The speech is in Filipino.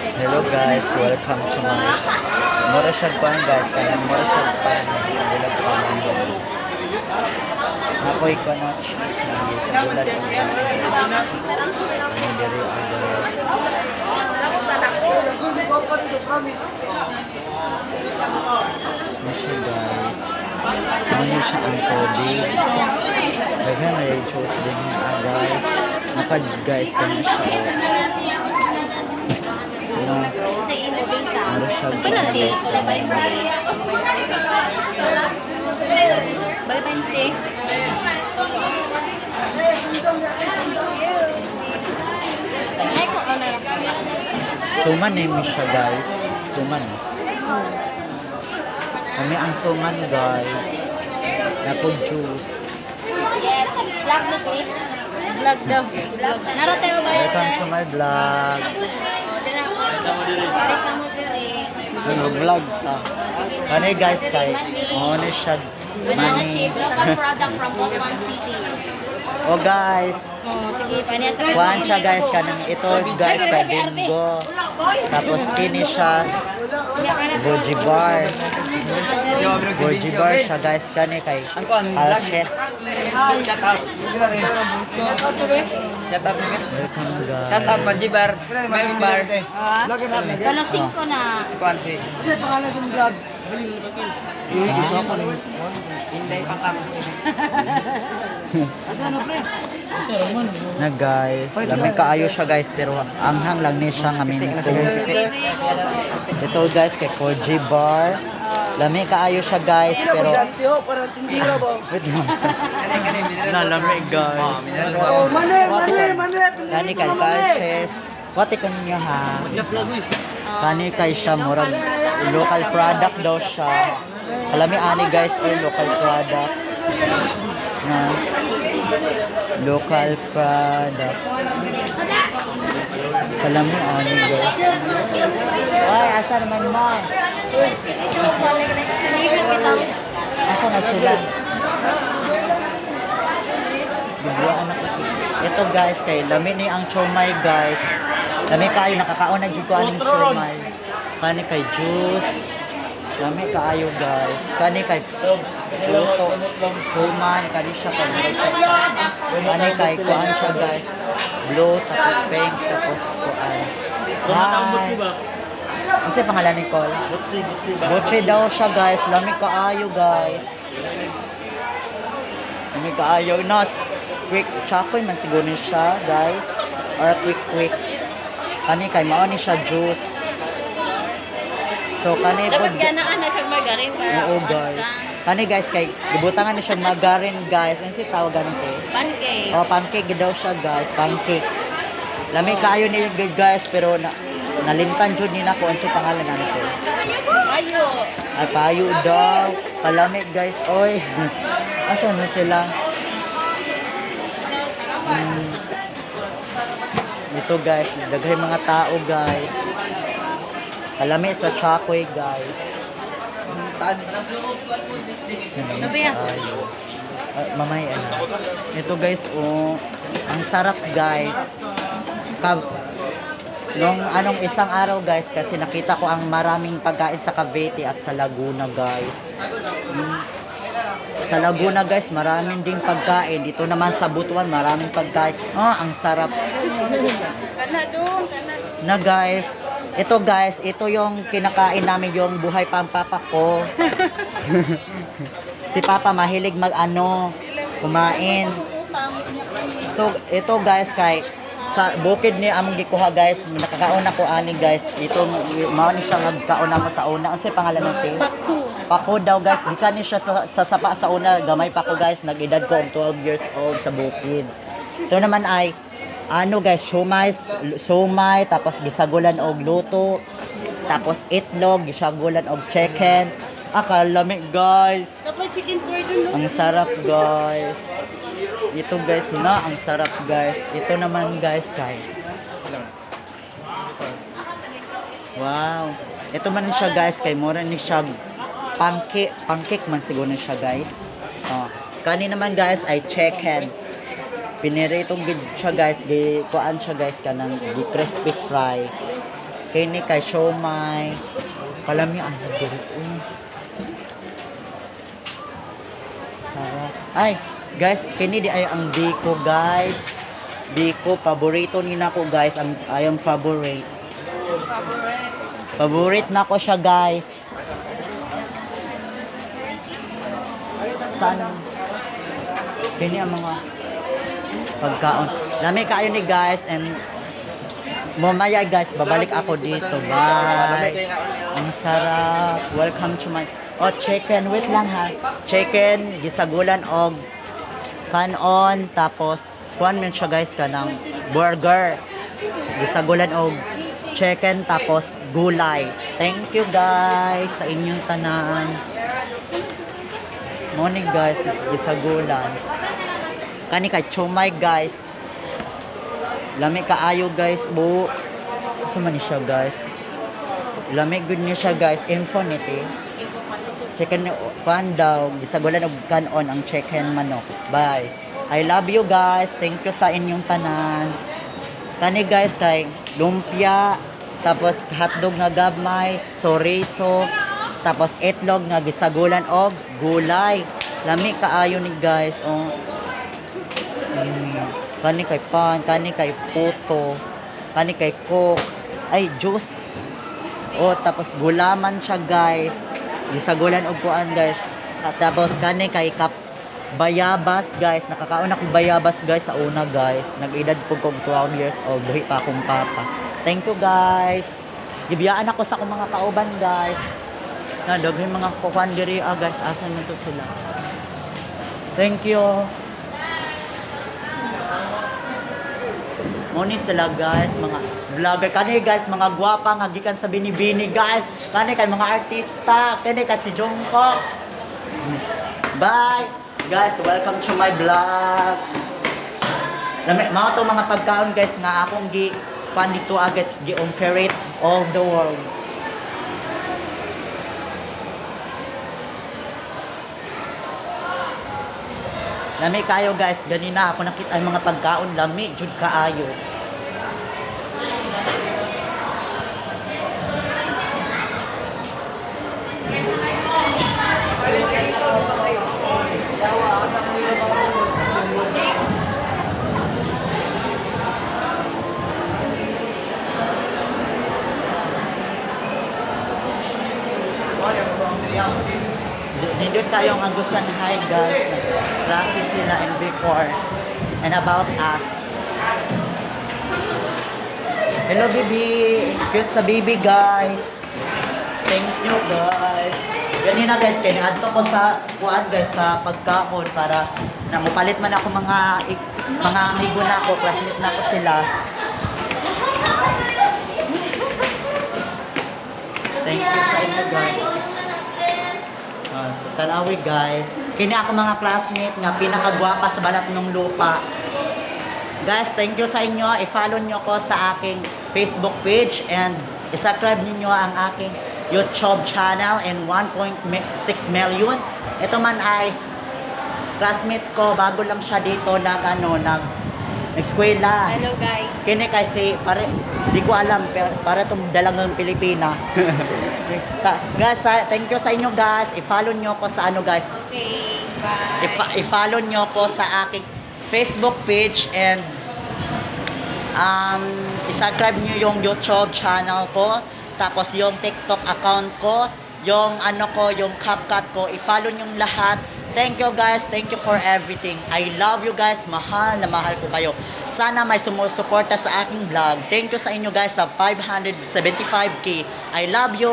Hello guys, welcome to my Morashad Pan guys. Kaya Morashad Pan sa bulat pa namin. Ako'y ko na cheese sa bulat pa namin. May diri ang guys. Masya guys. Ano siya ang tubig. Daghan na yung choose din niya guys. Napad guys ka na siya. Sa inubing ka. Ano siya Pinasi, guys. kulabay mo. Balabay mo si. Ay ko, ano na. Suman eh siya guys. Suman. Kami ang suman guys. Napo juice. Yes, vlog mo ko. Vlog daw. Vlog. Narate mo ba yun? Welcome to my vlog. Ano vlog ta. Ano guys kay ano siya Banana money. chip, local product from Boston City. Oh guys, Oh, sige, paniya sa kuhaan siya guys kanang ito guys kay Bingo. Tapos kini siya Goji bar. Goji bar siya guys kani kay Alshes. Shout out. Shout out namin. Welcome guys. Shout out Paji Bar. Milk Bar. Kano 5 na. Si Kwan si. Inday Pakam. Na guys, lamig kaayo siya guys pero anghang lang ni siya nga minto. Ito guys kay Koji bar. Lamig kaayo siya guys pero wait lang. Na lamig guys. Kani kay Kalches. Wati ko ninyo ha. Kani kay siya murag local product daw siya. Alami ani guys or local product. Na local product. Salami ani guys. Ay, asa naman mo? Asa na sila? Biglaan na kasi. Ito guys, kay lami ni ang chomay guys. Lami kayo, nakakaon na dito aning chomay. Kani kay juice. Lami kaayo guys. Kani kay luto. Suman, kani siya kay kani kay kuan siya guys. Blue, tapos pink, tapos kuan. Ano siya pangalan ni Cole? Butsi daw siya guys. Lami kaayo guys. Lami kaayo. Not quick chocolate man siguro ni siya guys. Or quick. Kani kay mao ni siya juice. So kani Dapat ganaan na siya margarine para oo guys. Kani guys kay gibutangan ni siya margarine guys. Ano si tawagan nito? pancake. Oh, pancake daw siya guys, pancake. Lami kaayo ni guys pero nalimtan jud ni nako ang pangalan nito. Ayo. Ay payo daw. Kalami guys. Oy. Asa na sila? Ito guys, daghay mga tao guys. Kalami sa Shockwave guys. Ayo. Mamay ano. Ito guys, oh, ang sarap guys. Nung anong isang araw guys kasi nakita ko ang maraming pagkain sa Cavite at sa Laguna guys. Sa Laguna guys, maraming ding pagkain. Dito naman sa Butuan, maraming pagkain. Ang sarap. Na guys, ito guys, ito yung kinakain namin yung buhay pa ang papa ko. Si Papa mahilig kumain. So, ito guys, kay sa bukid ni among gikuha guys, nakakaon ako ani guys. Ito mao ni siya nagkaon ako sa una. Unsay pangalan nito? Pako daw guys, gikan ni siya sa sapa sa una, gamay pa ko guys, nag-edad ko og 12 years old sa bukid. Ito naman ay ano guys, siomay, tapos gisagulan og luto, tapos itlog, gisagulan og chicken. Kalami guys. Dapat chicken curry. Ang sarap guys. Ito guys na, ang sarap guys. Ito naman guys kay. Wow. Ito man siya guys kay mura ni siya pancake man siguro ni siya guys. Kani naman guys ay chicken. Pinire itong siya guys, kuan siya guys kanang crispy fry. Kini kay Siomay. Kalami ang dito. Sarap. Ay, guys, kini di ay ang Biko, guys. Biko, paborito ni nako, guys. I am favorite. Favorite na ko siya, guys. Saan? Kini ang mga pagkaon. Lami kayo ni guys and mamaya guys, babalik ako dito. Bye. Ang sarap. Welcome to my... Oh, chicken. Wait lang ha. Chicken, gisagulan og kanon, tapos kuan man siya guys kanang burger. Gisagulan og chicken, tapos gulay. Thank you guys sa inyong tanan. Morning guys, gisagulan. Kani kay Siomay guys. Lami kaayo guys, bu. Sa man ni siya guys. Lami good niya siya guys, infinity. Chicken pan daw, gisagulan og kanon ang chicken manok. Bye. I love you guys. Thank you sa inyong tanan. Kani guys kay lumpia, tapos hotdog nga gabmay, chorizo, tapos itlog nga gisagulan og gulay. Lami kaayo ni guys. Oh. Kani kay pan, kani kay puto, kani kay coke, ay juice. Oh, tapos gulaman siya guys. Gisagulan og kuan guys. At tapos kani kay bayabas guys. Nakakaon ako bayabas guys sa una guys. Nag-edad po kong 12 years old. Buhi pa akong papa. Thank you guys. Gibiyaan ako sa akong mga kauban guys. Nadaghay mga kukuan diri guys. Asan man to sila? Thank you. Moni sila guys, mga vlogger. Kani guys, mga gwapa nga gikan sa Binibini guys. Kani kay mga artista. Kani kay si Jungkook. Bye! Guys, welcome to my vlog. Mga to mga pagkaon guys nga akong pan dito guys, gi-operate all the world. Lami kayo guys, ganina ako nakita ang mga pagkaon, lami jud kaayo. Nindot kayong agusan hi guys. Klase sila and before and about us. Hello baby. Cute sa baby guys. Thank you guys. Ganina guys, kaya adto ko sa kuan guys sa pagkaon para na mapalit man ako mga amigo na ako, classmate na ako sila. Thank you sa inyo guys. Tanawi guys. Kini ako mga classmate nga pinakagwapa sa balat ng lupa. Guys, thank you sa inyo. I-follow nyo ko sa aking Facebook page and i-subscribe niyo ang aking YouTube channel and 1.6 million. Ito man ay classmate ko, bago lang siya dito nag-eskwela. Hello guys. Kini kasi pare di ko alam para tong dalangang Pilipina. Guys, thank you sa inyo guys. I-follow nyo ko sa guys. Okay, bye. I-follow nyo ko sa aking Facebook page and i-subscribe nyo yung YouTube channel ko, tapos yung TikTok account ko, yung yung CapCut ko, i-follow nyo lahat. Thank you guys, thank you for everything. I love you guys, mahal na mahal ko kayo. Sana may sumusuporta sa aking vlog. Thank you sa inyo guys sa 575k. I love you.